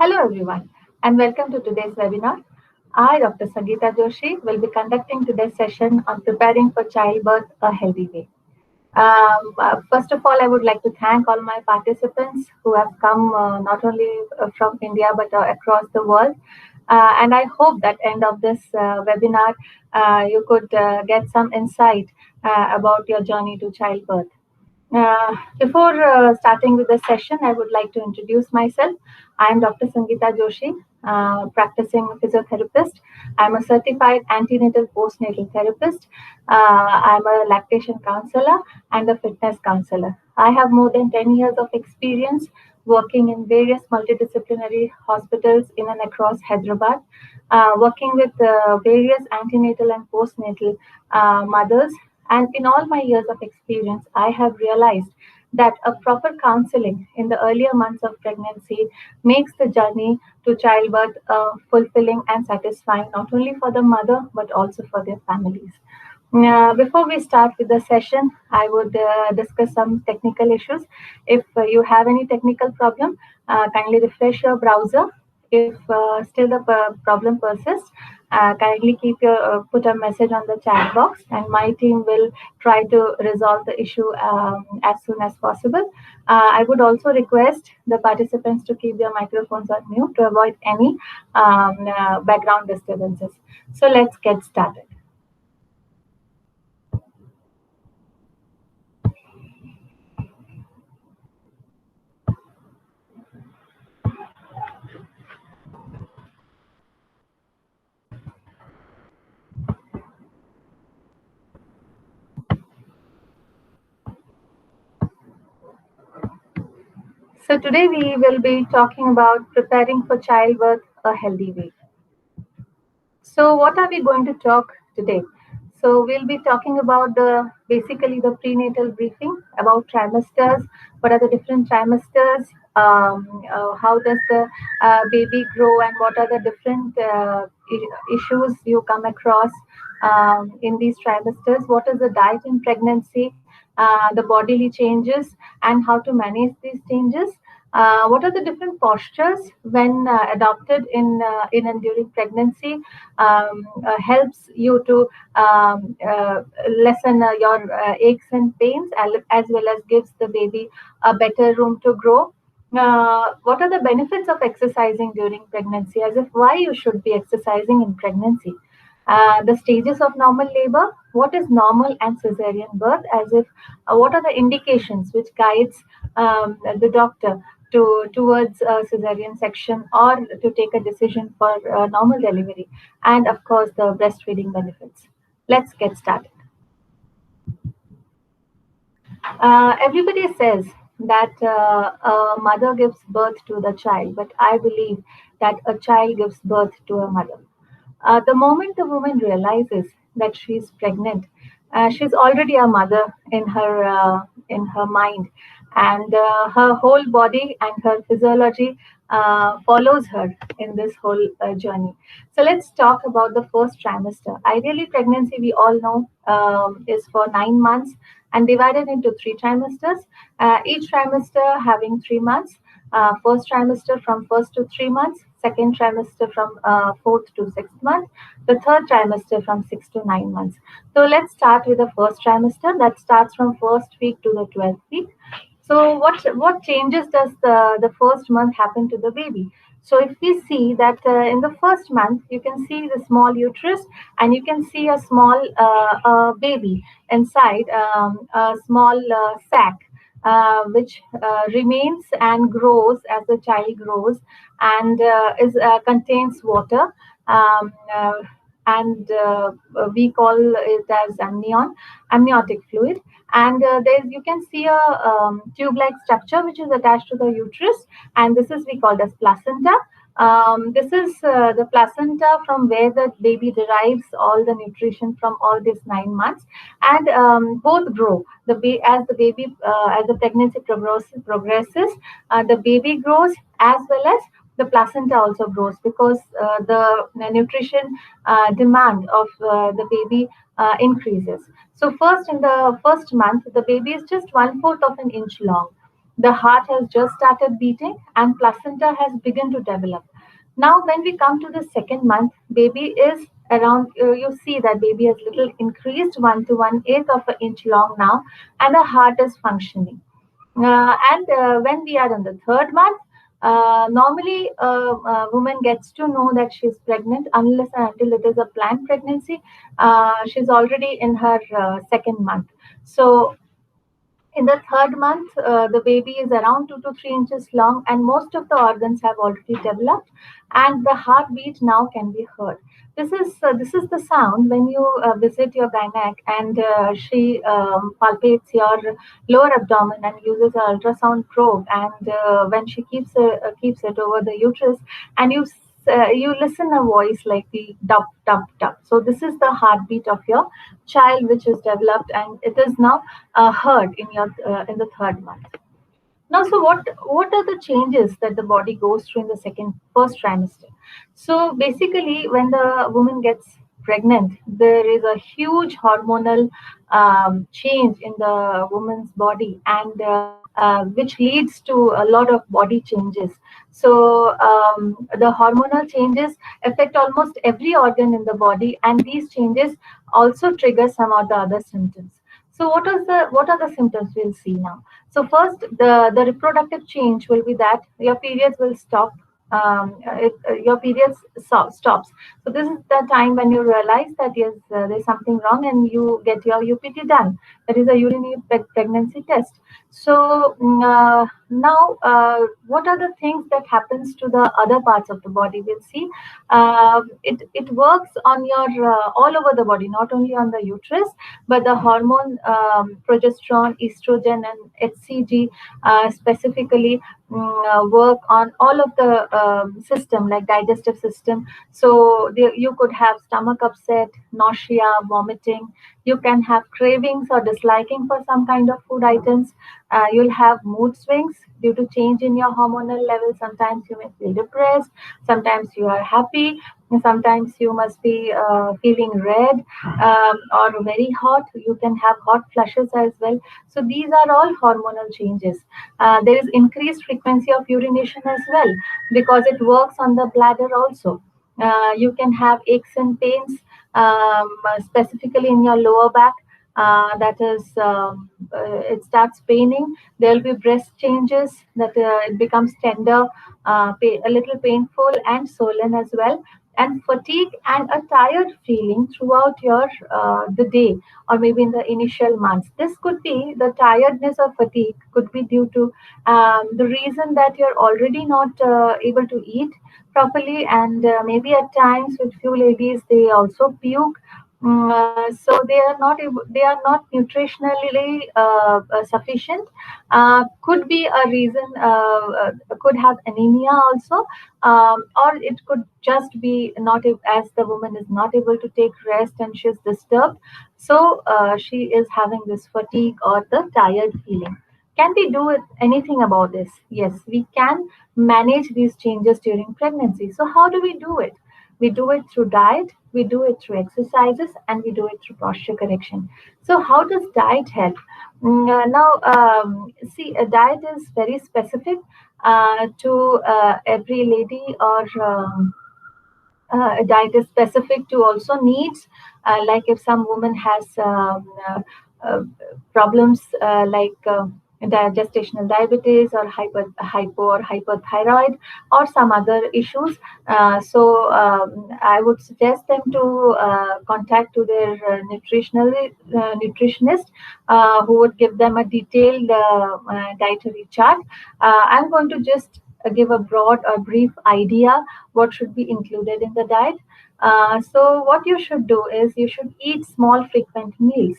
Hello everyone and welcome to today's webinar. I, Dr. Sangeeta Joshi, will be conducting today's session on preparing for childbirth a healthy way. First of all, I would like to thank all my participants who have come not only from India but across the world. And I hope that end of this webinar, you could get some insight about your journey to childbirth. Before starting with the session, I would like to introduce myself. I am Dr. Sangeeta Joshi, practicing physiotherapist. I'm a certified antenatal postnatal therapist. I'm a lactation counselor and a fitness counselor. I have more than 10 years of experience working in various multidisciplinary hospitals in and across Hyderabad, working with various antenatal and postnatal mothers. And in all my years of experience, I have realized that a proper counseling in the earlier months of pregnancy makes the journey to childbirth fulfilling and satisfying, not only for the mother, but also for their families. Before we start with the session, I would discuss some technical issues. If you have any technical problem, kindly refresh your browser. If still the problem persists, kindly put a message on the chat box, and my team will try to resolve the issue as soon as possible. I would also request the participants to keep their microphones on mute to avoid any background disturbances. So let's get started. So today we will be talking about preparing for childbirth a healthy way. So what are we going to talk today? So we'll be talking about basically the prenatal briefing about trimesters. What are the different trimesters? How does the baby grow, and what are the different issues you come across in these trimesters? What is the diet in pregnancy? The bodily changes and how to manage these changes. What are the different postures when adopted in and during pregnancy? Helps you to lessen your aches and pains, as well as gives the baby a better room to grow. What are the benefits of exercising during pregnancy? As if why you should be exercising in pregnancy. The stages of normal labor, what is normal and cesarean birth, as if what are the indications which guides the doctor towards a cesarean section or to take a decision for normal delivery, and of course the breastfeeding benefits. Let's get started. Everybody says that a mother gives birth to the child, but I believe that a child gives birth to a mother. The moment the woman realizes that she's pregnant, she's already a mother in her mind, and her whole body and her physiology follows her in this whole journey. So let's talk about the first trimester. Ideally, pregnancy, we all know, is for 9 months and divided into three trimesters. Each trimester having 3 months. First trimester from 1st to 3 months, second trimester from 4th to 6th month, the third trimester from 6 to 9 months. So let's start with the first trimester that starts from first week to the 12th week. So what changes does the first month happen to the baby? So if we see that in the first month, you can see the small uterus and you can see a small baby inside, a small sac, which remains and grows as the child grows, and is contains water, um, uh, and we call it as amniotic fluid. And there you can see a tube-like structure which is attached to the uterus, and this is we called as placenta. This is the placenta from where the baby derives all the nutrition from all these 9 months, and both grow. As the baby as the pregnancy progresses, the baby grows as well as the placenta also grows, because the nutrition demand of the baby increases. So first, in the first month, the baby is just 1/4 of an inch long. The heart has just started beating and placenta has begun to develop. Now, when we come to the second month, baby is around, you see that baby has little increased 1 to 1/8 of an inch long now, and the heart is functioning. And when we are in the third month, normally a woman gets to know that she's pregnant unless and until it is a planned pregnancy. She's already in her second month. So in the third month, the baby is around 2 to 3 inches long, and most of the organs have already developed, and the heartbeat now can be heard. This is the sound when you visit your gynec, and she palpates your lower abdomen and uses an ultrasound probe, and when she keeps it over the uterus, and you listen a voice like the dub dub dub. So this is the heartbeat of your child, which is developed, and it is now heard in the third month. Now, so what are the changes that the body goes through in the first trimester? So basically, when the woman gets pregnant, there is a huge hormonal change in the woman's body, and which leads to a lot of body changes. So the hormonal changes affect almost every organ in the body, and these changes also trigger some of the other symptoms. So what are the symptoms we'll see now? So first, the reproductive change will be that your periods will stop. Your periods stops. So this is the time when you realize that yes, there's something wrong, and you get your UPT done. That is a urinary pregnancy test. So now, what are the things that happens to the other parts of the body? We'll see. It works on your all over the body, not only on the uterus, but the hormone progesterone, estrogen, and HCG specifically work on all of the system, like digestive system. So you could have stomach upset, nausea, vomiting. You can have cravings or disliking for some kind of food items. You'll have mood swings due to change in your hormonal level. Sometimes you may feel depressed, sometimes you are happy, sometimes you must be feeling red or very hot. You can have hot flushes as well. So these are all hormonal changes. There is increased frequency of urination as well, because it works on the bladder also. You can have aches and pains, specifically in your lower back. That is, it starts paining. There will be breast changes, that it becomes tender, a little painful and swollen as well, and fatigue and a tired feeling throughout your the day, or maybe in the initial months. This could be the tiredness or fatigue could be due to the reason that you're already not able to eat properly, and maybe at times with few ladies they also puke. So they are not nutritionally sufficient. Could be a reason. Could have anemia also, or it could just be not as the woman is not able to take rest and she's disturbed. So she is having this fatigue or the tired feeling. Can we do anything about this? Yes, we can manage these changes during pregnancy. So how do we do it? We do it through diet, we do it through exercises, and we do it through posture correction. So how does diet help? Now, see, a diet is very specific to every lady, or a diet is specific to also needs. Like if some woman has uh, problems gestational diabetes, or hypo or hypothyroid, or some other issues. So I would suggest them to contact to their nutritionist, who would give them a detailed dietary chart. I'm going to just give a broad or brief idea what should be included in the diet. So what you should do is you should eat small frequent meals,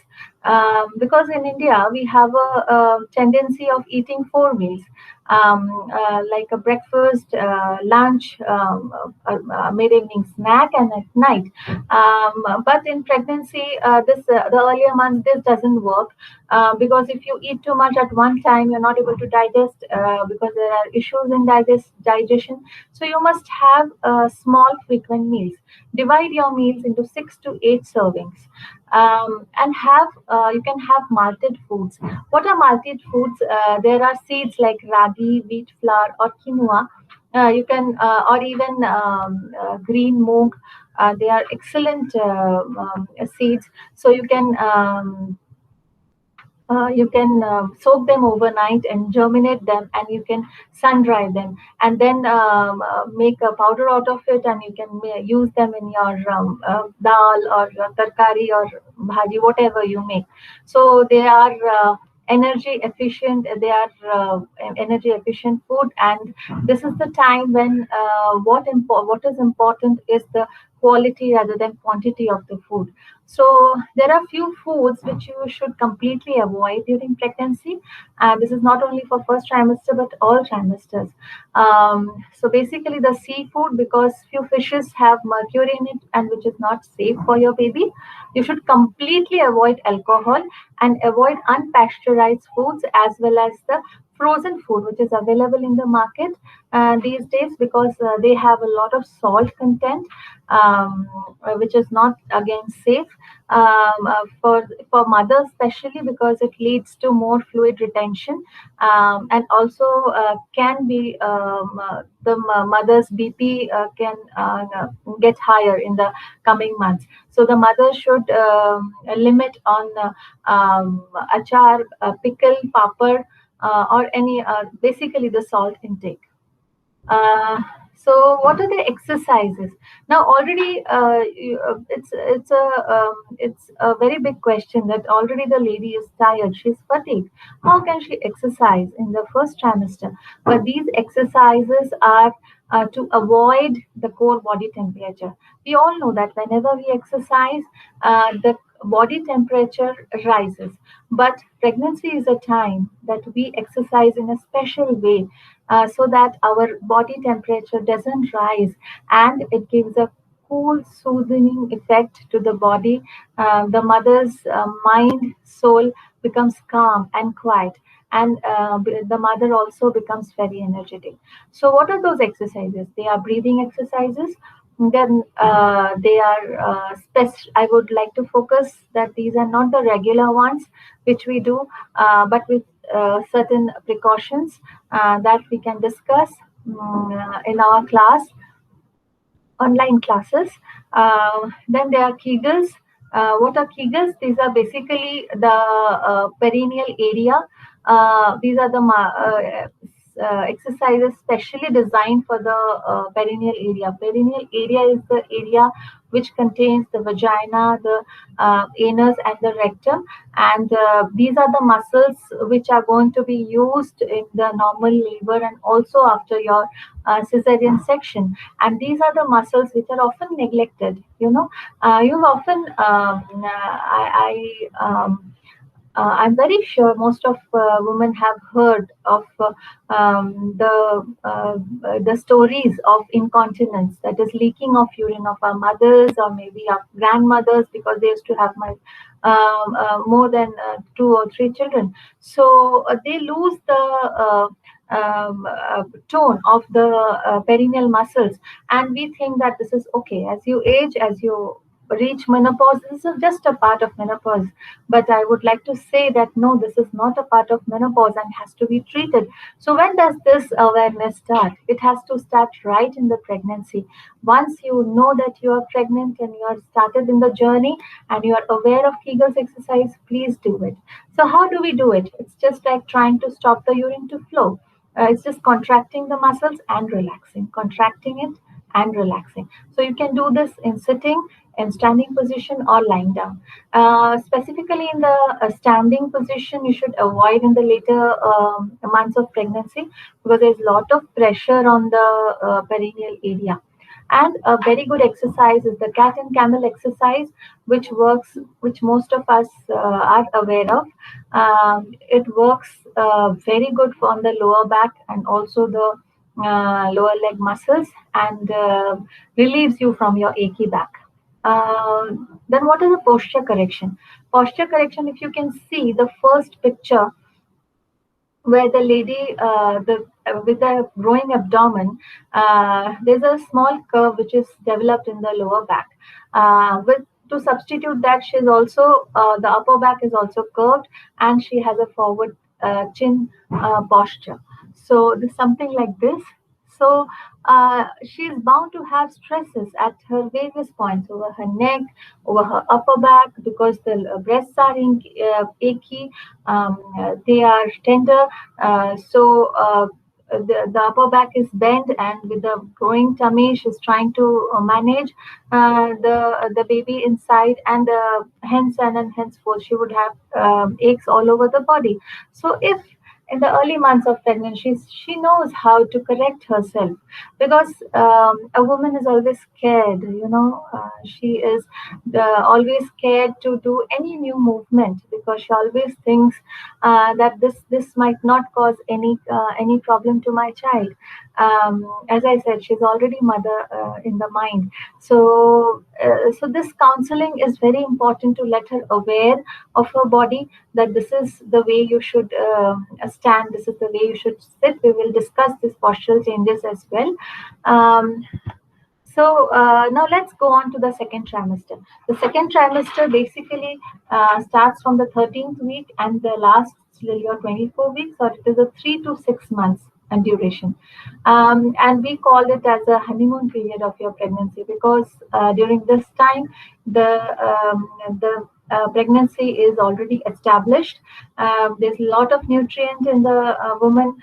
because in India we have a tendency of eating 4 meals, like a breakfast, lunch, mid-evening snack, and at night. But in pregnancy, the earlier months, this doesn't work, because if you eat too much at one time, you're not able to digest, because there are issues in digestion. So you must have small frequent meals. Divide your meals into 6 to 8 servings. and have you can have malted foods. What are malted foods? There are seeds like ragi, wheat flour, or quinoa. You can or even green moong. They are excellent seeds. So you can soak them overnight and germinate them, and you can sun dry them, and then make a powder out of it, and you can use them in your dal or tarkari or bhaji, whatever you make. So they are energy efficient. They are energy efficient food, and this is the time when what is important is the quality rather than quantity of the food. So there are few foods which you should completely avoid during pregnancy, and this is not only for first trimester but all trimesters. So basically, the seafood, because few fishes have mercury in it, and which is not safe for your baby. You should completely avoid alcohol and avoid unpasteurized foods, as well as the frozen food which is available in the market these days, because they have a lot of salt content, which is not again safe for mothers, especially because it leads to more fluid retention, and also can be the mother's BP can get higher in the coming months. So the mother should limit on achar, pickle, papar, or any basically the salt intake. Uh, so what are the exercises? Now already it's a very big question that already the lady is tired, she's fatigued. How can she exercise in the first trimester? But these exercises are to avoid the core body temperature. We all know that whenever we exercise, the body temperature rises. But pregnancy is a time that we exercise in a special way, so that our body temperature doesn't rise, and it gives a cool, soothing effect to the body. The mother's mind, soul becomes calm and quiet, and the mother also becomes very energetic. So, what are those exercises? They are breathing exercises. Then they are I would like to focus that these are not the regular ones which we do, but with certain precautions that we can discuss in our class, online classes. Then there are Kegels. What are Kegels? These are basically the perineal area. These are the exercises specially designed for the perineal area. Perineal area is the area which contains the vagina, the anus, and the rectum. And these are the muscles which are going to be used in the normal labor and also after your cesarean section. And these are the muscles which are often neglected. You've often I'm very sure most of women have heard of the stories of incontinence, that is leaking of urine of our mothers or maybe our grandmothers, because they used to have more than two or three children. So they lose the tone of the perineal muscles, and we think that this is okay. As you age, as you reach menopause, this is just a part of menopause. But I would like to say that no, this is not a part of menopause and has to be treated. So when does this awareness start? It has to start right in the pregnancy. Once you know that you are pregnant and you are started in the journey and you are aware of Kegel's exercise, please do it. So how do we do it? It's just like trying to stop the urine to flow. It's just contracting the muscles and relaxing, contracting it and relaxing. So you can do this in sitting, in standing position, or lying down. Specifically in the standing position, you should avoid in the later months of pregnancy, because there's a lot of pressure on the perineal area. And a very good exercise is the cat and camel exercise, which works, which most of us are aware of. It works very good on the lower back and also the lower leg muscles, and relieves you from your achy back. Then what is a posture correction? Posture correction, if you can see the first picture where the lady with the growing abdomen, there's a small curve which is developed in the lower back. With To substitute that, she's also the upper back is also curved, and she has a forward chin posture. So this something like this. So she is bound to have stresses at her various points over her neck, over her upper back, because the breasts are achy, they are tender. The upper back is bent, and with the growing tummy, she's trying to manage the baby inside, and henceforth she would have aches all over the body. So if in the early months of pregnancy she knows how to correct herself, because a woman is always scared, she is always scared to do any new movement, because she always thinks that this might not cause any problem to my child. As I said, she's already mother in the mind. So this counseling is very important, to let her aware of her body, that this is the way you should stand, this is the way you should sit. We will discuss these postural changes as well. Um, now let's go on to the second trimester. The second trimester basically starts from the 13th week and the lasts till your 24 weeks, or it is a 3 to 6 months and duration. And we call it as a honeymoon period of your pregnancy, because during this time the pregnancy is already established. There's a lot of nutrient in the woman.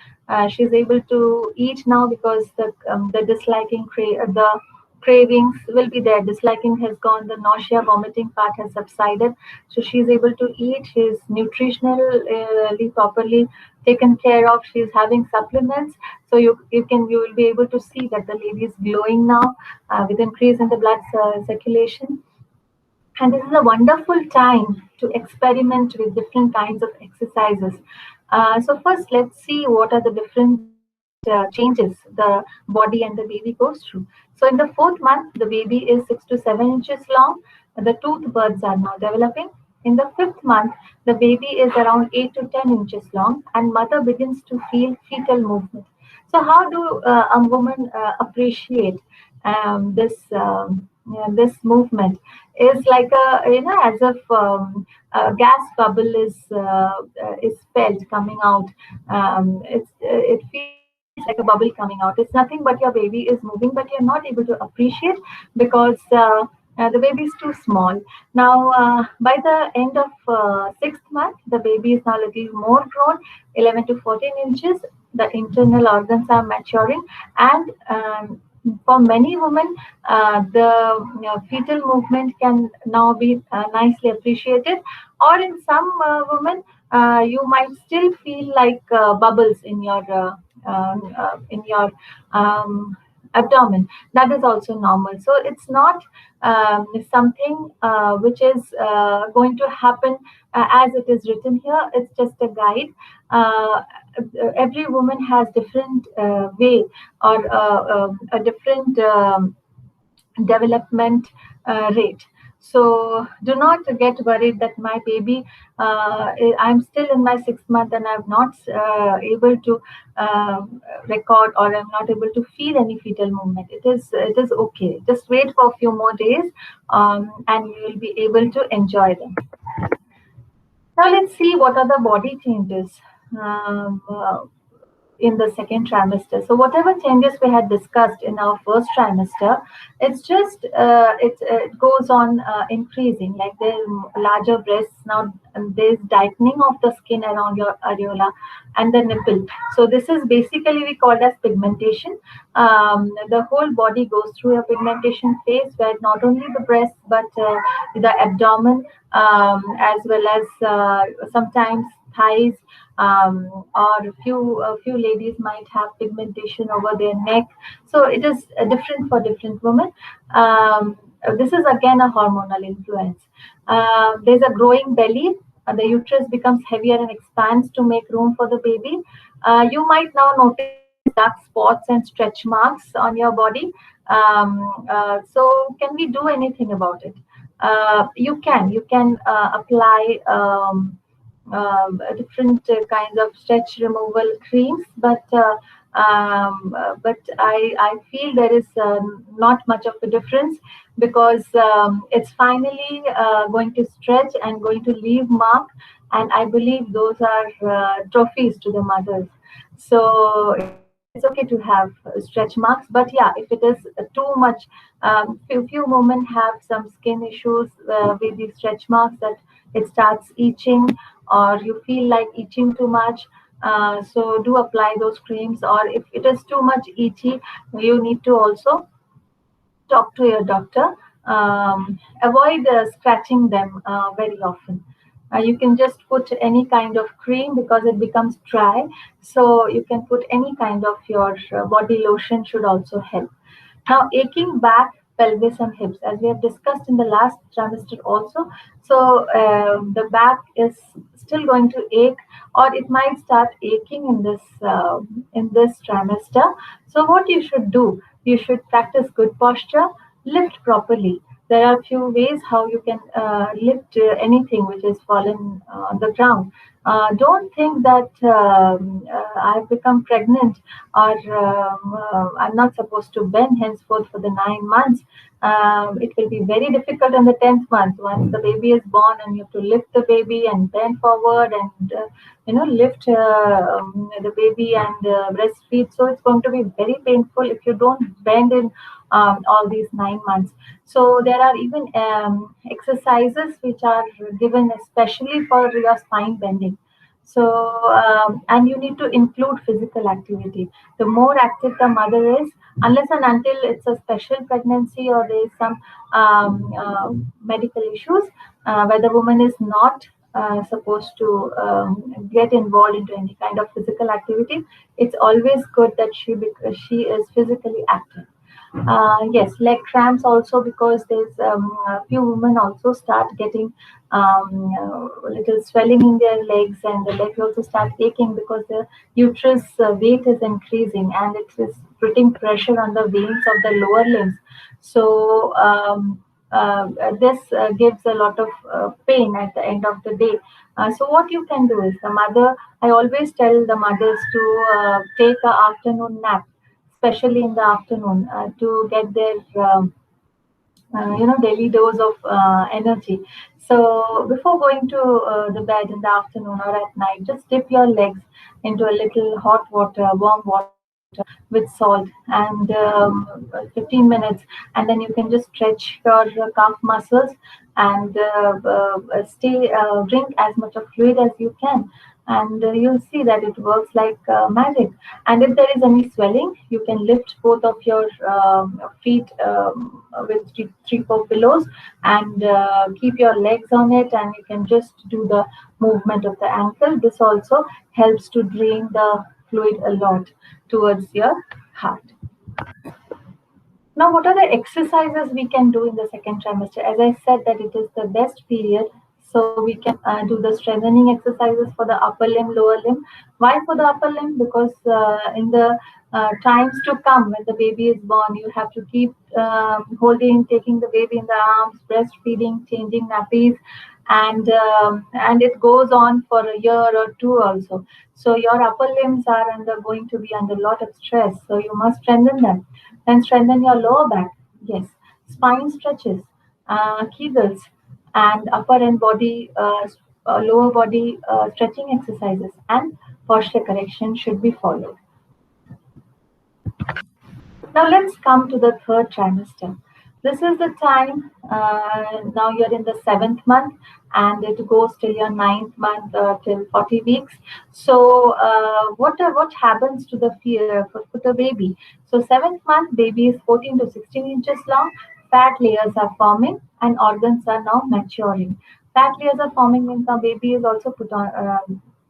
She's able to eat now, because the the cravings will be there. Disliking has gone. The nausea, vomiting part has subsided. So she's able to eat. She's nutritionally properly taken care of. She's having supplements. So you will be able to see that the lady is glowing now with increase in the blood circulation. And this is a wonderful time to experiment with different kinds of exercises. So first, let's see what are the different changes the body and the baby goes through. So in the fourth month, the baby is 6 to 7 inches long. The tooth buds are now developing. In the fifth month, the baby is around 8 to 10 inches long, and mother begins to feel fetal movement. So how do a woman appreciate this movement? Is like a, as if a gas bubble is felt coming out. It feels like a bubble coming out. It's nothing but your baby is moving, but you're not able to appreciate, because the baby is too small. Now, by the end of sixth month, the baby is now a little more grown, 11 to 14 inches. The internal organs are maturing, and for many women, the fetal movement can now be nicely appreciated. Or in some women, you might still feel like bubbles in your um, abdomen. That is also normal. So it's not something which is going to happen as it is written here. It's just a guide. Uh, every woman has different way, or a different development rate. So do not get worried that my baby, I'm still in my sixth month and I'm not able to record, or I'm not able to feel any fetal movement. It is okay. Just wait for a few more days, and you will be able to enjoy them. Now let's see what are the body changes. Um, uh, in the second trimester. So whatever changes we had discussed in our first trimester, it's just it goes on increasing. Like there's larger breasts now, and there's tightening of the skin around your areola and the nipple. So this is basically we call as pigmentation. The whole body goes through a pigmentation phase, where not only the breast, but the abdomen, as well as sometimes thighs, or a few ladies might have pigmentation over their neck. So it is different for different women. This is again a hormonal influence. There's a growing belly. The uterus becomes heavier and expands to make room for the baby. You might now notice dark spots and stretch marks on your body. So can we do anything about it? You can apply different kinds of stretch removal creams, but But I feel there is not much of a difference because it's finally going to stretch and going to leave mark, and I believe those are trophies to the mothers. So it's okay to have stretch marks, but yeah, if it is too much, few women have some skin issues with the stretch marks that it starts itching, or you feel like itching too much. So do apply those creams, or if it is too much itchy, you need to also talk to your doctor. Avoid scratching them very often. You can just put any kind of cream because it becomes dry. So you can put any kind of your body lotion should also help. Now, aching back, pelvis, and hips, as we have discussed in the last trimester also. So the back is still going to ache, or it might start aching in this trimester. So what you should do, you should practice good posture, lift properly. There are few ways how you can lift anything which is fallen on the ground. Don't think that I've become pregnant, or I'm not supposed to bend henceforth for the 9 months. It will be very difficult in the 10th month once the baby is born, and you have to lift the baby and bend forward and lift the baby and breastfeed. So it's going to be very painful if you don't bend in all these 9 months. So there are even exercises which are given especially for your spine bending. So, and you need to include physical activity. The more active the mother is, unless and until it's a special pregnancy or there is some medical issues where the woman is not supposed to get involved into any kind of physical activity, it's always good that she is physically active. Yes, leg cramps also, because there's a few women also start getting little swelling in their legs, and the legs also start aching because the uterus weight is increasing and it is putting pressure on the veins of the lower limbs. So this gives a lot of pain at the end of the day. So what you can do is, the mother, I always tell the mothers to take a afternoon nap, especially in the afternoon, to get their daily dose of energy. So before going to the bed in the afternoon or at night, just dip your legs into a little hot water, warm water with salt, and 15 minutes, and then you can just stretch your calf muscles and stay drink as much of fluid as you can, and you'll see that it works like magic. And if there is any swelling, you can lift both of your feet with three, four pillows, and keep your legs on it, and you can just do the movement of the ankle. This also helps to drain the fluid a lot towards your heart. Now, what are the exercises we can do in the second trimester? As I said, that it is the best period, so we can do the strengthening exercises for the upper limb, lower limb. Why for the upper limb? Because in the times to come, when the baby is born, you have to keep holding, taking the baby in the arms, breastfeeding, changing nappies, and it goes on for a year or two also. So your upper limbs are going to be under a lot of stress. So you must strengthen them. Then strengthen your lower back. Yes, spine stretches, Kegels, and upper and lower body stretching exercises, and posture correction should be followed. Now let's come to the third trimester. This is the time, now you're in the 7th month, and it goes till your 9th month, till 40 weeks. So what happens to for the baby? So 7th month, baby is 14 to 16 inches long, fat layers are forming, and organs are now maturing. Fat layers are forming means now baby is also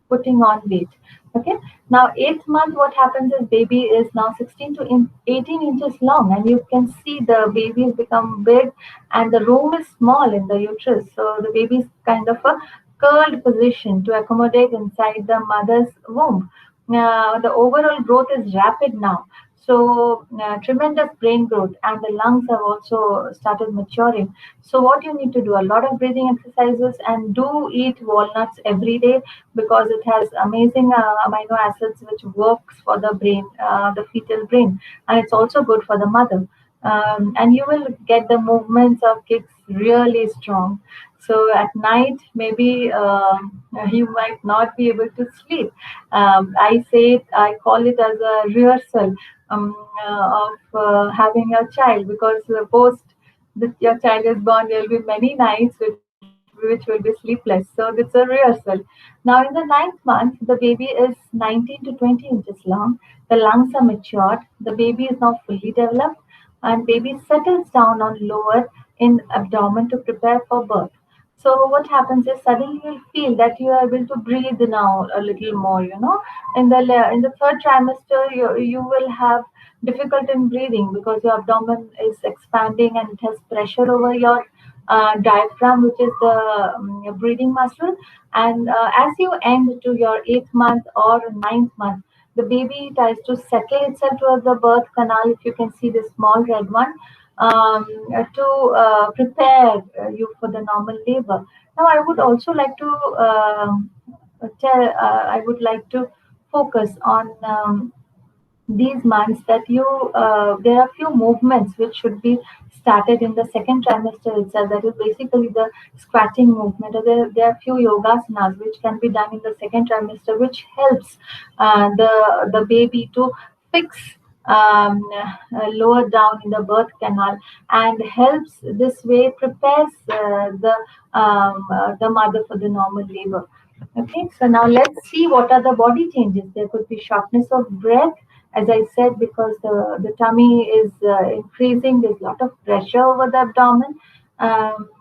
putting on weight. Okay. Now, 8th month, what happens is baby is now 16 to 18 inches long, and you can see the baby has become big, and the room is small in the uterus. So the baby is kind of a curled position to accommodate inside the mother's womb. The overall growth is rapid now. So tremendous brain growth, and the lungs have also started maturing. So what you need to do, a lot of breathing exercises, and do eat walnuts every day because it has amazing amino acids which works for the brain, the fetal brain, and it's also good for the mother. And you will get the movements of kicks really strong. So at night, maybe you might not be able to sleep. I call it as a rehearsal of having a child, because your child is born, there will be many nights which will be sleepless. So it's a rehearsal. Now, in the ninth month, the baby is 19 to 20 inches long. The lungs are matured. The baby is now fully developed, and baby settles down on lower in abdomen to prepare for birth. So what happens is suddenly you'll feel that you are able to breathe now a little more. In the third trimester, you will have difficult in breathing because your abdomen is expanding and it has pressure over your diaphragm, which is the your breathing muscle. And as you end to your 8th month or 9th month, the baby tries to settle itself towards the birth canal. If you can see the small red one, to prepare you for the normal labor. Now, I would also like to I would like to focus on these months that you there are few movements which should be started in the second trimester itself. That is basically the squatting movement. Or there are few yogasanas which can be done in the second trimester, which helps the baby to fix lower down in the birth canal, and helps this way prepares the mother for the normal labor. Okay, so now let's see what are the body changes. There could be shortness of breath, as I said, because the tummy is increasing. There's a lot of pressure over the abdomen.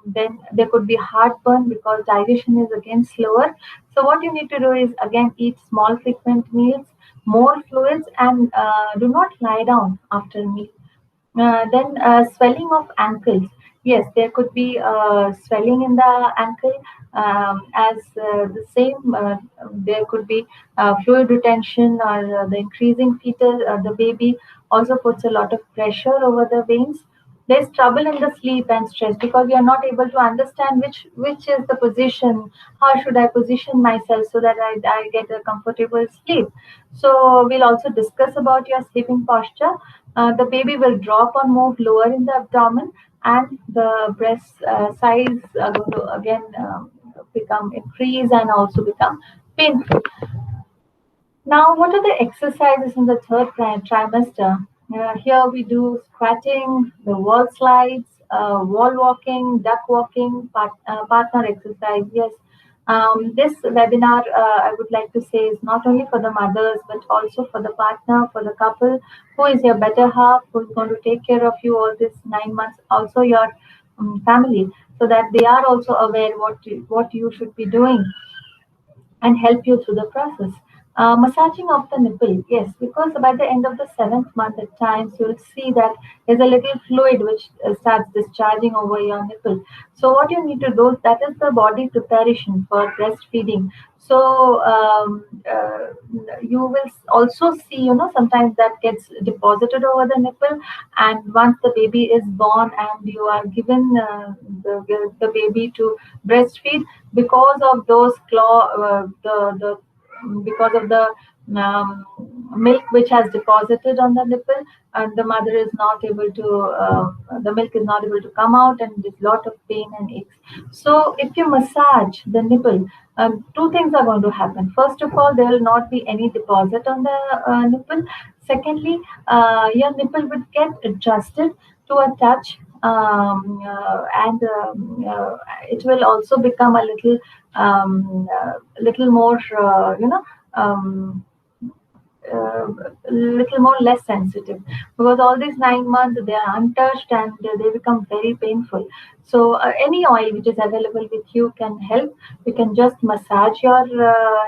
Then there could be heartburn because digestion is again slower. So what you need to do is again eat small frequent meals, more fluids, and do not lie down after meal. Then swelling of ankles. Yes, there could be swelling in the ankle. As the same, there could be fluid retention, or the increasing fetal. The baby also puts a lot of pressure over the veins. There's trouble in the sleep and stress because you're not able to understand which is the position. How should I position myself so that I get a comfortable sleep? So we'll also discuss about your sleeping posture. The baby will drop or move lower in the abdomen, and the breast size are going to again become increase and also become painful. Now, what are the exercises in the third trimester? Here we do squatting, the wall slides, wall walking, duck walking, partner exercise. Yes, this webinar I would like to say is not only for the mothers but also for the partner, for the couple who is your better half, who is going to take care of you all these 9 months, also your family, so that they are also aware what you should be doing and help you through the process. Massaging of the nipple, yes, because by the end of the 7th month, at times you'll see that there's a little fluid which starts discharging over your nipple. So, what you need to do, that is the body preparation for breastfeeding. So, you will also see, sometimes that gets deposited over the nipple, and once the baby is born and you are given the baby to breastfeed, because of those the because of the um, milk which has deposited on the nipple, and the mother is not able to the milk is not able to come out, and there's a lot of pain and aches. So if you massage the nipple, two things are going to happen. First of all, there will not be any deposit on the nipple. Secondly, your nipple would get adjusted to a touch, and it will also become little more, little more less sensitive, because all these 9 months they are untouched and they become very painful. So any oil which is available with you can help. You can just massage your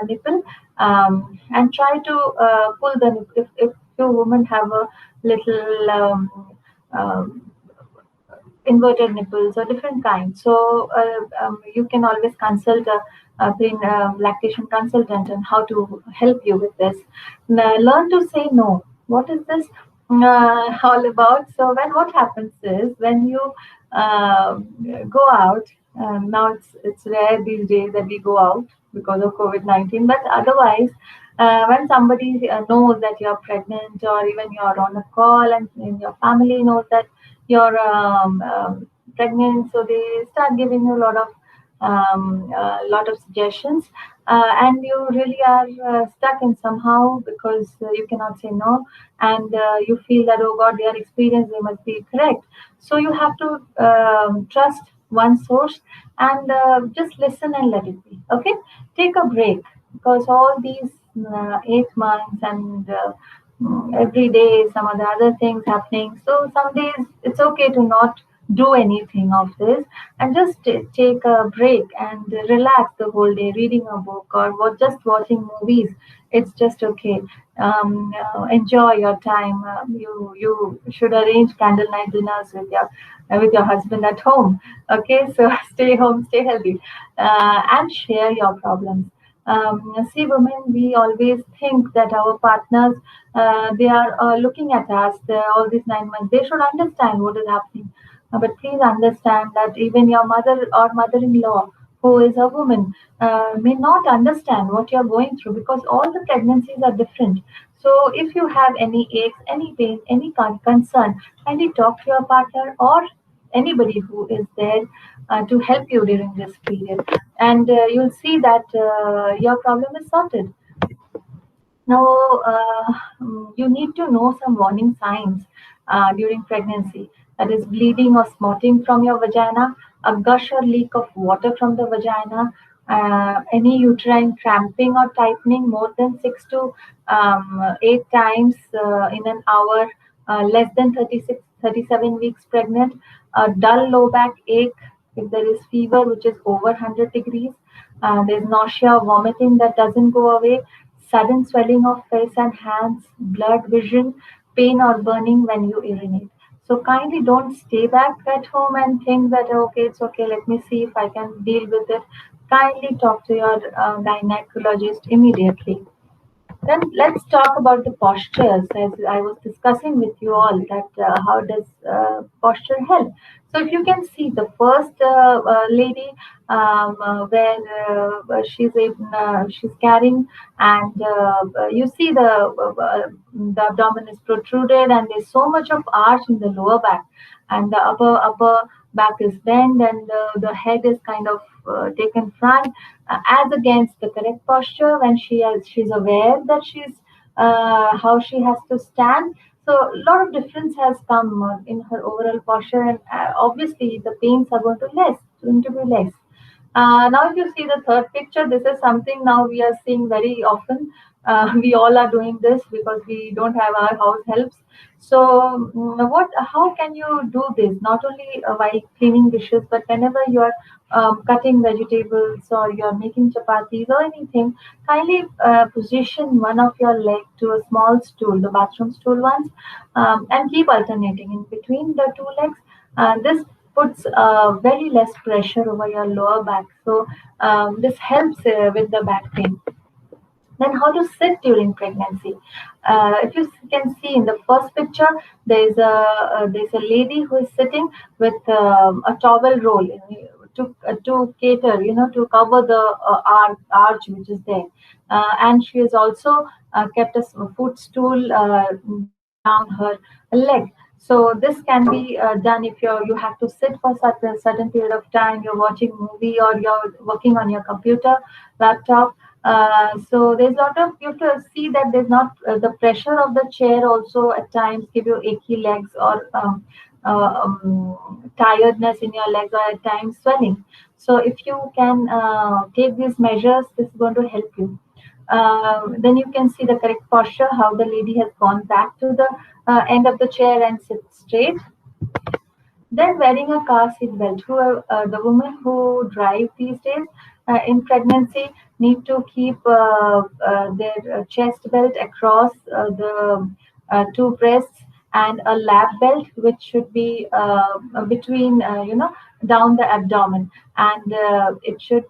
nipple, and try to pull the nipple. If you women have a little inverted nipples or different kinds. So you can always consult a lactation consultant on how to help you with this. Now, learn to say no. What is this? all about. So when what happens is when you uh, go out, now it's rare these days that we go out because of COVID-19. But otherwise, when somebody knows that you're pregnant, or even you're on a call and your family knows that you're pregnant, so they start giving you a lot of suggestions, and you really are stuck in somehow because you cannot say no, and you feel that, oh God, their experience, they must be correct. So you have to trust one source, and just listen and let it be. Okay, take a break, because all these 8 months and every day some of the other things happening. So some days it's okay to not do anything of this, and just take a break and relax the whole day reading a book, or just watching movies. It's just okay. Enjoy your time. You should arrange candlelight dinners with your husband at home. Okay, so stay home, stay healthy, and share your problems. See, women, we always think that our partners, they are looking at us all these 9 months. They should understand what is happening. But please understand that even your mother or mother-in-law, who is a woman, may not understand what you're going through, because all the pregnancies are different. So if you have any aches, any pain, any concern, kindly talk to your partner or anybody who is there to help you during this period, and you'll see that your problem is sorted. Now, you need to know some warning signs during pregnancy. That is bleeding or spotting from your vagina, a gush or leak of water from the vagina, any uterine cramping or tightening more than 6 to 8 times in an hour, less than 36, 37 weeks pregnant, a dull low back ache if there is fever which is over 100 degrees, there's nausea, vomiting that doesn't go away, sudden swelling of face and hands, blurred vision, pain or burning when you urinate. So kindly don't stay back at home and think that, okay, it's okay, let me see if I can deal with it. Kindly talk to your gynecologist immediately. Then let's talk about the postures, as I was discussing with you all, that how does posture help. So if you can see the first lady, where she's carrying, and you see the abdomen is protruded, and there's so much of arch in the lower back, and the upper back is bent, and the head is kind of taken front, as against the correct posture when she's aware that she's how she has to stand. So a lot of difference has come in her overall posture, and obviously the pains are going to be less. Now, if you see the third picture, this is something now we are seeing very often. We all are doing this because we don't have our house helps. So, how can you do this? Not only while cleaning dishes, but whenever you are cutting vegetables, or you are making chapatis or anything, kindly position one of your leg to a small stool, the bathroom stool ones, and keep alternating in between the two legs. This puts very less pressure over your lower back. So this helps with the back pain. Then how to sit during pregnancy. If you can see in the first picture, there's a lady who is sitting with a towel roll to cater, to cover the arch which is there, and she has also kept a footstool down her leg. So this can be done if you have to sit for such a certain period of time. You're watching movie, or you're working on your computer, laptop. So there's a lot of, you have to see that there's not the pressure of the chair also at times give you achy legs, or tiredness in your legs, or at times swelling. So if you can take these measures, this is going to help you. Then you can see the correct posture, how the lady has gone back to the end of the chair and sit straight. Then wearing a car seat belt. The women who drive these days in pregnancy need to keep their chest belt across the two breasts, and a lap belt which should be between, down the abdomen, and it should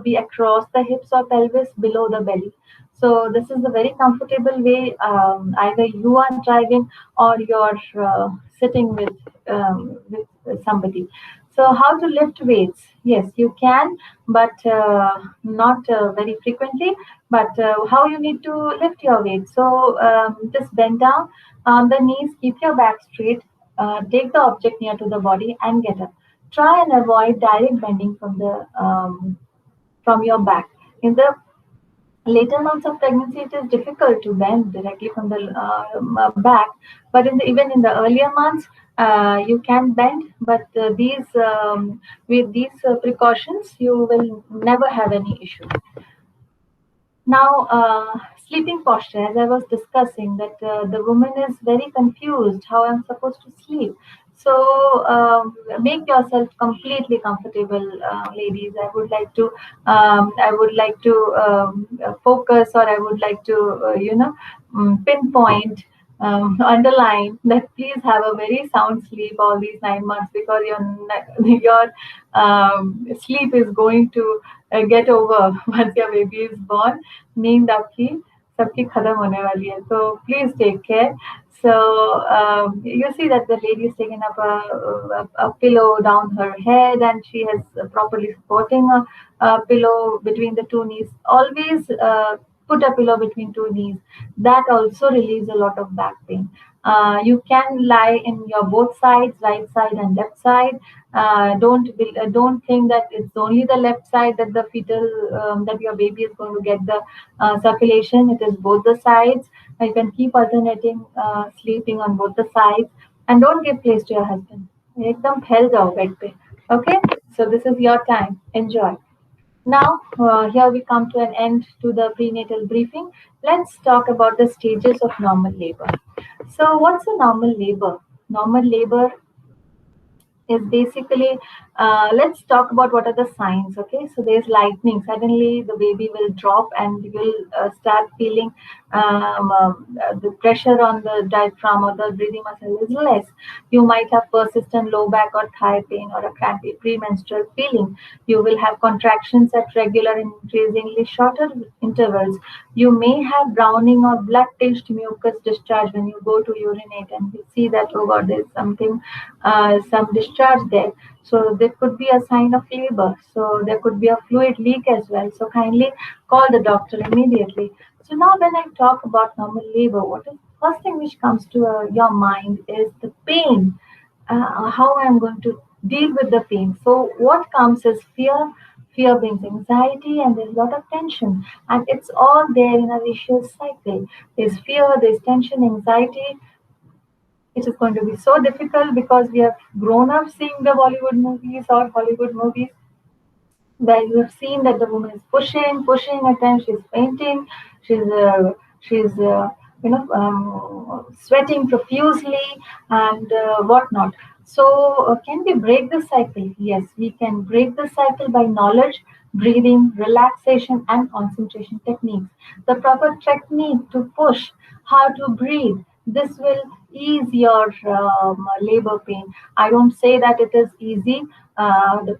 be across the hips or pelvis below the belly. So this is a very comfortable way. Either you are driving or you're sitting with somebody. So how to lift weights? Yes, you can, but not very frequently. But how you need to lift your weight? So just bend down on the knees, keep your back straight, take the object near to the body, and get up. Try and avoid direct bending from your back. In the later months of pregnancy, it is difficult to bend directly from the back, but even in the earlier months, you can bend. But with these precautions, you will never have any issue. Now, sleeping posture, as I was discussing, that the woman is very confused how I'm supposed to sleep. So, make yourself completely comfortable, ladies. I would like to focus, or I would like to, pinpoint, underline that please have a very sound sleep all these 9 months, because your sleep is going to get over once your baby is born. नींद आपकी सबकी खत्म होने वाली है. So please take care. So you see that the lady is taking up a pillow down her head, and she has properly supporting a pillow between the two knees. Always put a pillow between two knees. That also relieves a lot of back pain. You can lie in your both sides, right side and left side. Don't think that it's only the left side that the fetal that your baby is going to get the circulation. It is both the sides. You can keep alternating sleeping on both the sides, and don't give place to your husband. एकदम फैल जाओ bed पे. Okay, so this is your time. Enjoy. Now, here we come to an end to the prenatal briefing. Let's talk about the stages of normal labor. So, what's a normal labor? Normal labor is basically, let's talk about what are the signs. Okay, so there's lightning. Suddenly the baby will drop, and you'll start feeling the pressure on the diaphragm or the breathing muscle is less. You might have persistent low back or thigh pain, or a crampy premenstrual feeling. You will have contractions at regular and increasingly shorter intervals. You may have browning or blood tinged mucus discharge when you go to urinate, and you see that, oh god, there's some discharge there. So there could be a sign of labor. So there could be a fluid leak as well. So kindly call the doctor immediately. So now when I talk about normal labor, what is the first thing which comes to your mind is the pain. How I'm going to deal with the pain. So what comes is fear. Fear brings anxiety, and there's a lot of tension, and it's all there in a vicious cycle. There's fear, there's tension, anxiety. It is going to be so difficult because we have grown up seeing the Bollywood movies or Hollywood movies, where you have seen that the woman is pushing, at times she's fainting, she's sweating profusely, and whatnot. So, can we break the cycle? Yes, we can break the cycle by knowledge, breathing, relaxation, and concentration techniques. The proper technique to push, how to breathe. This will ease your labor pain. I don't say that it is easy.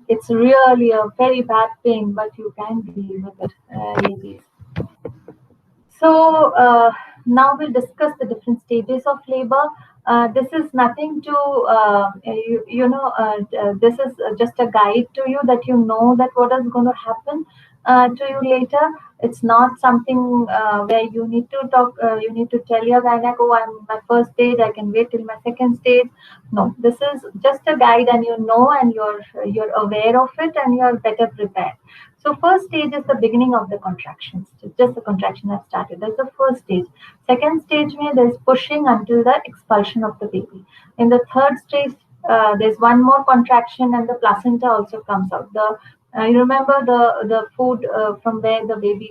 It's really a very bad pain, but you can deal with it, ladies. So now we'll discuss the different stages of labor. This is nothing to this is just a guide to you, that you know that what is going to happen to you later. It's not something where you need to talk. You need to tell your gynac, "Oh, I'm in my first stage. I can wait till my second stage." No, this is just a guide, and you know, and you're aware of it, and you're better prepared. So first stage is the beginning of the contractions. Just the contraction has started. That's the first stage. Second stage में there's pushing until the expulsion of the baby. In the third stage, there's one more contraction, and the placenta also comes out. You remember the food from where the baby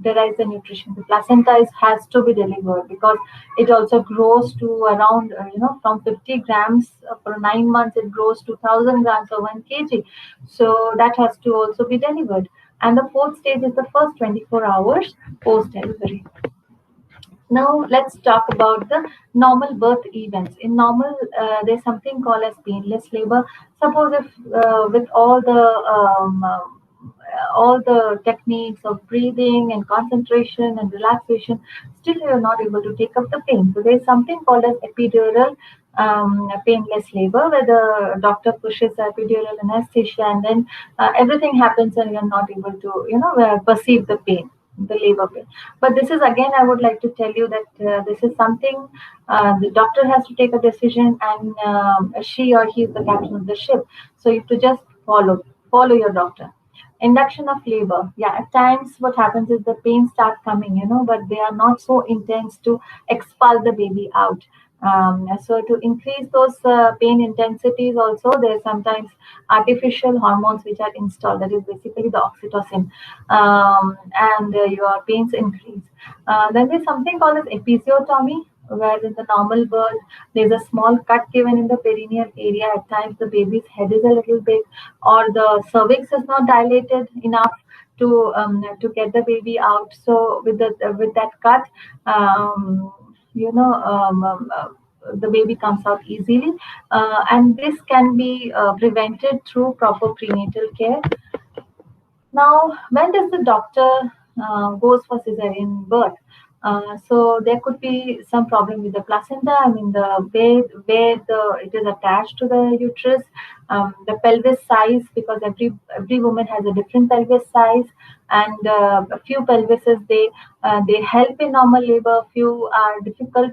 derives the nutrition. The placenta has to be delivered, because it also grows to around from 50 grams for 9 months. It grows to 1,000 grams or 1 kg. So that has to also be delivered. And the fourth stage is the first 24 hours post delivery. Now let's talk about the normal birth events. In normal, there's something called as painless labor. Suppose if with all the all the techniques of breathing and concentration and relaxation, still you're not able to take up the pain. So there's something called as epidural painless labor, where the doctor pushes the epidural anesthesia, and then everything happens, and you're not able to, perceive the pain, the labor pain. But this is again, I would like to tell you that this is something the doctor has to take a decision, and she or he is the captain of the ship. So you have to just follow your doctor. Induction of labor. Yeah, at times what happens is the pain start coming, but they are not so intense to expel the baby out. So to increase those pain intensities, also there's sometimes artificial hormones which are installed. That is basically the oxytocin, and your pains increase. Then there's something called as episiotomy, where in the normal birth there's a small cut given in the perineal area. At times the baby's head is a little big, or the cervix is not dilated enough to get the baby out. So with that cut, you know the baby comes out easily, and this can be prevented through proper prenatal care. Now, when does the doctor goes for cesarean birth? So there could be some problem with the placenta. I mean, the where the it is attached to the uterus, the pelvis size, because every woman has a different pelvis size, and a few pelvises they help in normal labor. Few are difficult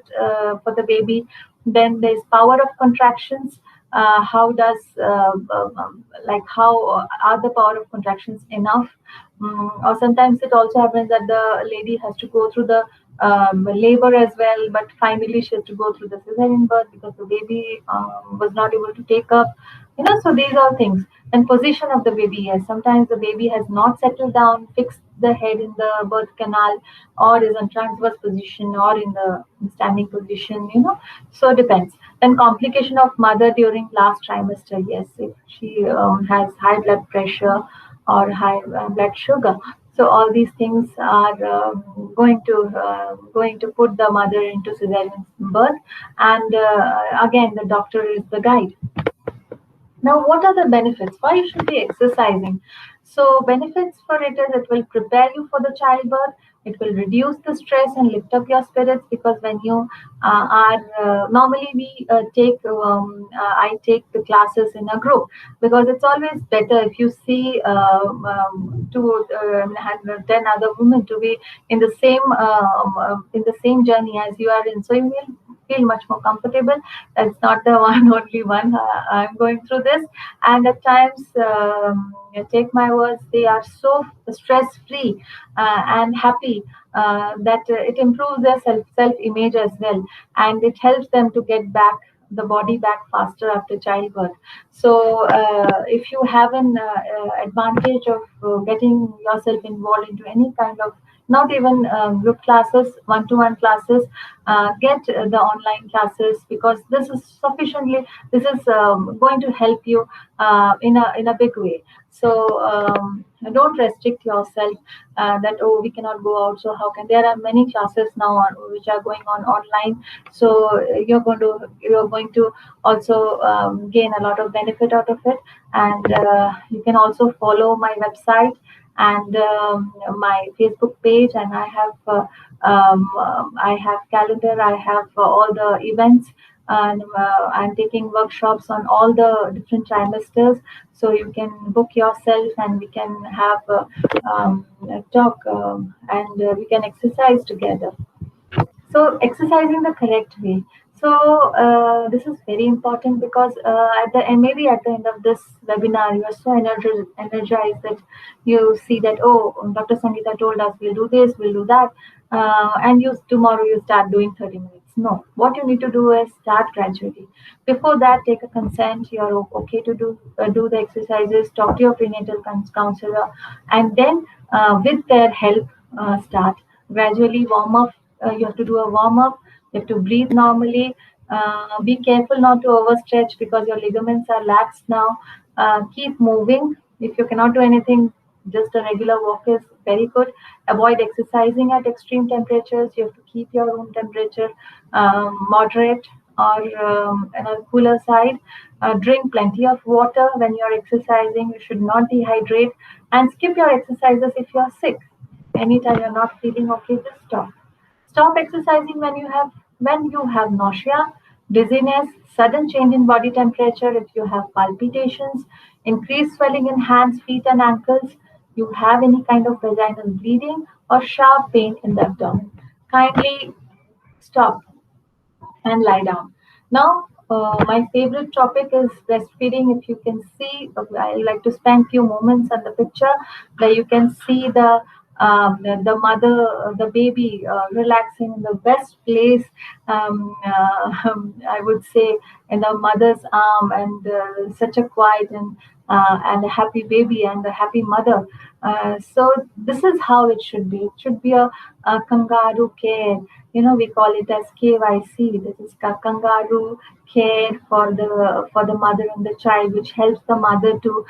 for the baby. Then there's power of contractions. How does like how are the power of contractions enough? Or sometimes it also happens that the lady has to go through the labor as well, but finally she has to go through the cesarean birth because the baby was not able to take up. So these are things. And position of the baby, yes, sometimes the baby has not settled down, fixed the head in the birth canal, or is in transverse position, or in the standing position. So it depends. Then complication of mother during last trimester, yes, if she has high blood pressure or high blood sugar. So all these things are going to put the mother into cesarean birth, and again the doctor is the guide. Now, what are the benefits? Why you should be exercising? So, benefits for it is it will prepare you for the childbirth. It will reduce the stress and lift up your spirits, because when you are normally we take I take the classes in a group, because it's always better if you see two 10 other women to be in the same journey as you are in. So you will feel much more comfortable. That's not the one only one. I'm going through this, and at times, take my words, they are so stress free and happy that it improves their self image as well, and it helps them to get back the body back faster after childbirth. So if you have an advantage of getting yourself involved into any kind of, not even group classes, one-to-one classes, get the online classes, because this is going to help you in a big way. So don't restrict yourself that, oh, we cannot go out, so how can, there are many classes now which are going on online. So you're going to also gain a lot of benefit out of it. And you can also follow my website and my Facebook page, and I have calendar, I have all the events, and I'm taking workshops on all the different trimesters. So you can book yourself, and we can have a talk, and we can exercise together. So exercising the correct way. So this is very important, because at the end, maybe at the end of this webinar, you are so energized that you see that, oh, Dr. Sangeeta told us we'll do this, we'll do that, and you tomorrow you start doing 30 minutes. No, what you need to do is start gradually. Before that, take a consent. You are okay to do the exercises. Talk to your prenatal counselor, and then with their help, start gradually. Warm up, you have to do a warm up, you have to breathe normally. Be careful not to overstretch, because your ligaments are lax now. Keep moving. If you cannot do anything, just a regular walk is very good. Avoid exercising at extreme temperatures. You have to keep your room temperature moderate. or on a cooler side. Drink plenty of water when you're exercising. You should not dehydrate, and skip your exercises if you're sick. Anytime you're not feeling okay, just stop. Stop exercising when you have nausea, dizziness, sudden change in body temperature, if you have palpitations, increased swelling in hands, feet, and ankles, you have any kind of vaginal bleeding or sharp pain in the abdomen. Kindly stop and lie down. Now, my favorite topic is breastfeeding. If you can see, I like to spend few moments on the picture where you can see the mother, the baby relaxing in the best place. I would say in the mother's arm, and such a quiet and a happy baby and a happy mother. So this is how it should be. It should be a kangaroo care. We call it as KYC. This is kangaroo care for the mother and the child, which helps the mother to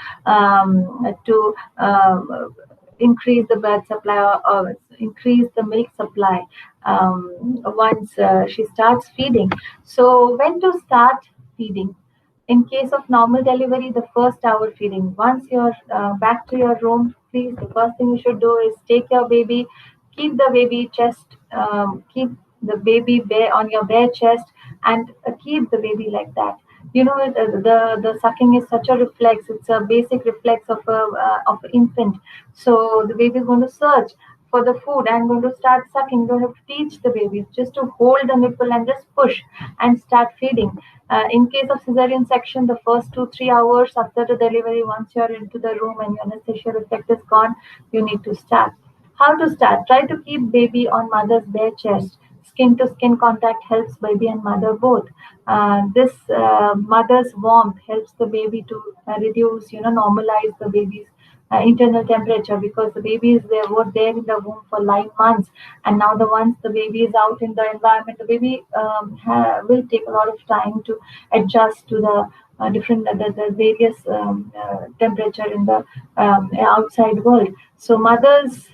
increase the blood supply, or increase the milk supply once she starts feeding. So when to start feeding? In case of normal delivery, the first hour feeding. Once you're back to your room, please, the first thing you should do is take your baby, keep the baby chest, keep the baby bare on your bare chest, and keep the baby like that. The sucking is such a reflex. It's a basic reflex of infant. So the baby is going to search for the food and going to start sucking. You don't have to teach the baby just to hold the nipple and just push and start feeding. In case of cesarean section, the first 2-3 hours after the delivery, once you're into the room and your anesthesia effect is gone, you need to start. How to start? Try to keep baby on mother's bare chest. Skin to skin contact helps baby and mother both. This mother's warmth helps the baby to reduce, normalize the baby's internal temperature, because the baby is there in the womb for 9 months, and now once the baby is out in the environment, the baby will take a lot of time to adjust to the the various temperature in the outside world. So mother's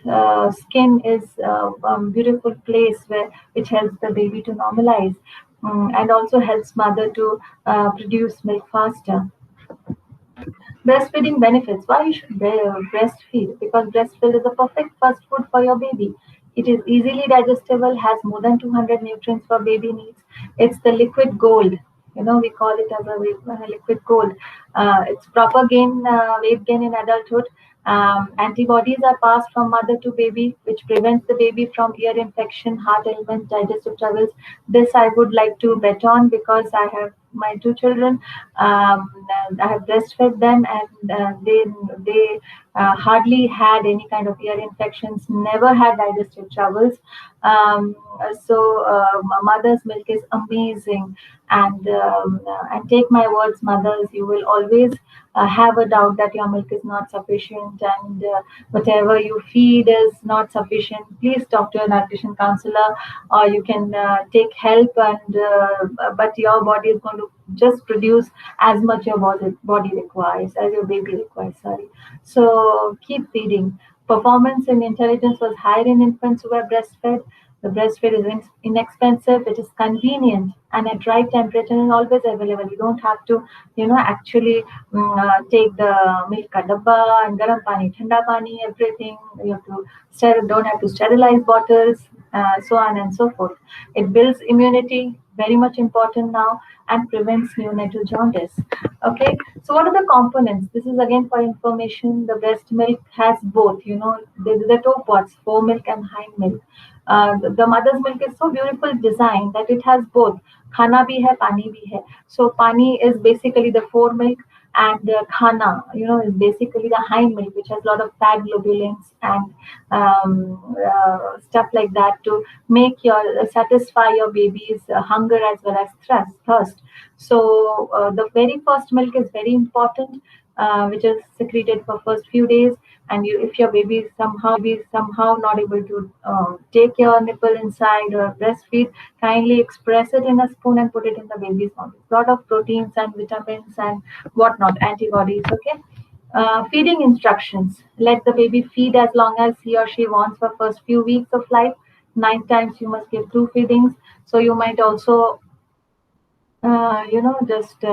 skin is a beautiful place which helps the baby to normalize, and also helps mother to produce milk faster. Breastfeeding benefits. Why you should breastfeed? Because breastfeed is the perfect first food for your baby. It is easily digestible, has more than 200 nutrients for baby needs. It's the liquid gold. We call it as a liquid gold. It's proper weight gain in adulthood. Antibodies are passed from mother to baby, which prevents the baby from ear infection, heart ailments, digestive troubles. This I would like to bet on, because I have my two children. I have breastfed them, and they hardly had any kind of ear infections, never had digestive troubles. Mother's milk is amazing, and take my words, mothers, you will always have a doubt that your milk is not sufficient, and whatever you feed is not sufficient. Please talk to a nutrition counselor, or you can take help, and but your body is going to just produce as much your body requires, as your baby requires. Sorry. So keep feeding. Performance and intelligence was higher in infants who were breastfed. The breastfeed is inexpensive, it is convenient, and at right temperature and always available. You don't have to, actually take the milk ka dabba and garam pani, thanda pani, everything. You have to don't have to sterilize bottles, so on and so forth. It builds immunity, very much important now, and prevents neonatal jaundice. Okay, so what are the components? This is again for information. The breast milk has both, the two pots, fore-milk and hind-milk. The mother's milk is so beautiful design that it has both. Khana bhi hai, pani bhi hai. So pani is basically the fore-milk, and khana, is basically the hind milk, which has a lot of fat, globulins, and stuff like that to make satisfy your baby's hunger as well as thirst. So the very first milk is very important, which is secreted for first few days. And if your baby is somehow not able to take your nipple inside or breastfeed, kindly express it in a spoon and put it in the baby's mouth. A lot of proteins and vitamins and whatnot, antibodies. Okay. Feeding instructions. Let the baby feed as long as he or she wants for first few weeks of life. 9 times you must give 2 feedings. So you might also just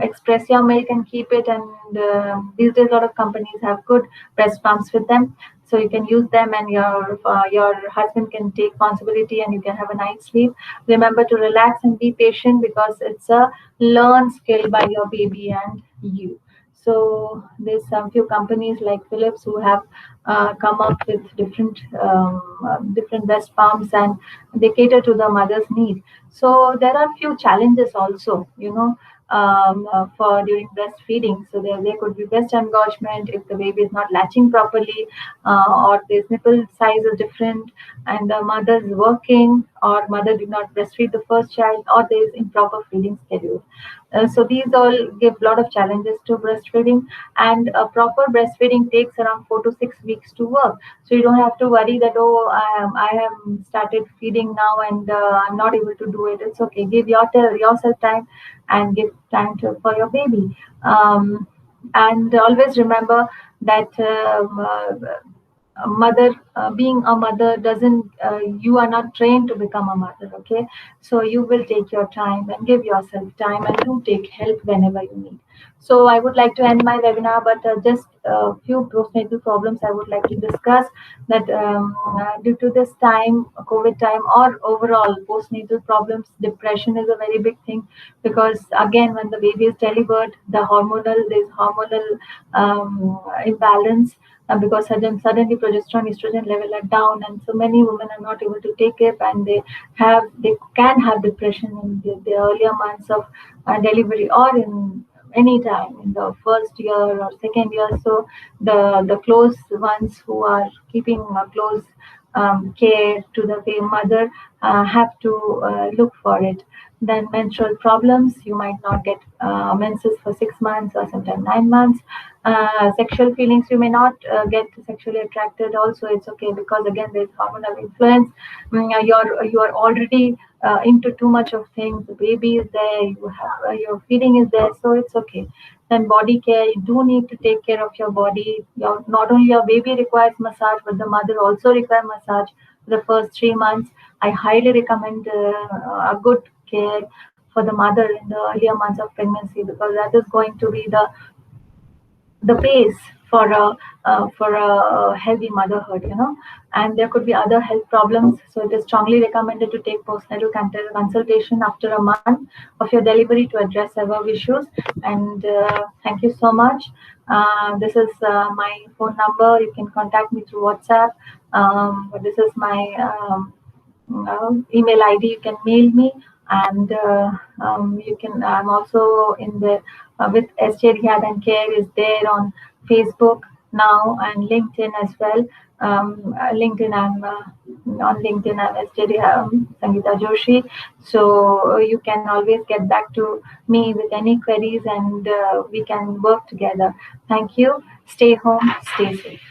express your milk and keep it. And these days, a lot of companies have good breast pumps with them, so you can use them, and your husband can take responsibility, and you can have a night's sleep. Remember to relax and be patient because it's a learned skill by your baby and you. So there's some few companies like Philips who have come up with different breast pumps, and they cater to the mother's need. So there are few challenges also, for during breastfeeding. So there could be breast engorgement if the baby is not latching properly, or this nipple size is different, and the mother is working, or mother did not breastfeed the first child, or there is improper feeding schedule. So these all give a lot of challenges to breastfeeding, and a proper breastfeeding takes around 4 to 6 weeks to work. So you don't have to worry that, oh, I have started feeding now and I'm not able to do it. It's okay. Give yourself time, and give time for your baby. And always remember that a mother, being a mother doesn't, you are not trained to become a mother. Okay, so you will take your time and give yourself time, and do take help whenever you need. So I would like to end my webinar, but just a few postnatal problems I would like to discuss. That due to this time, COVID time, or overall postnatal problems, depression is a very big thing, because again, when the baby is delivered, there's hormonal imbalance, because suddenly progesterone, estrogen level are down, and so many women are not able to take it, and they can have depression in the earlier months of delivery, or in any time in the first year or second year. So the close ones who are keeping a close care to the mother have to look for it. Then menstrual problems, you might not get menses for 6 months or sometimes 9 months. Sexual feelings, you may not get sexually attracted. Also, it's okay, because again, there's hormonal influence. You are already into too much of things. The baby is there. You have your feeding is there, so it's okay. Then body care, you do need to take care of your body. Not only your baby requires massage, but the mother also requires massage for the first 3 months. I highly recommend a good care for the mother in the earlier months of pregnancy, because that is going to be the base for a healthy motherhood. And there could be other health problems, so it is strongly recommended to take postnatal consultation after a month of your delivery to address above issues. And thank you so much. This is my phone number. You can contact me through WhatsApp. This is my email ID. You can mail me, and you can. I'm also in the with SJ Rehab and Care is there on Facebook now, and LinkedIn as well. LinkedIn, I'm on LinkedIn. I'm SJ Rehab, Sangeeta Joshi. So you can always get back to me with any queries, and we can work together. Thank you. Stay home. Stay safe.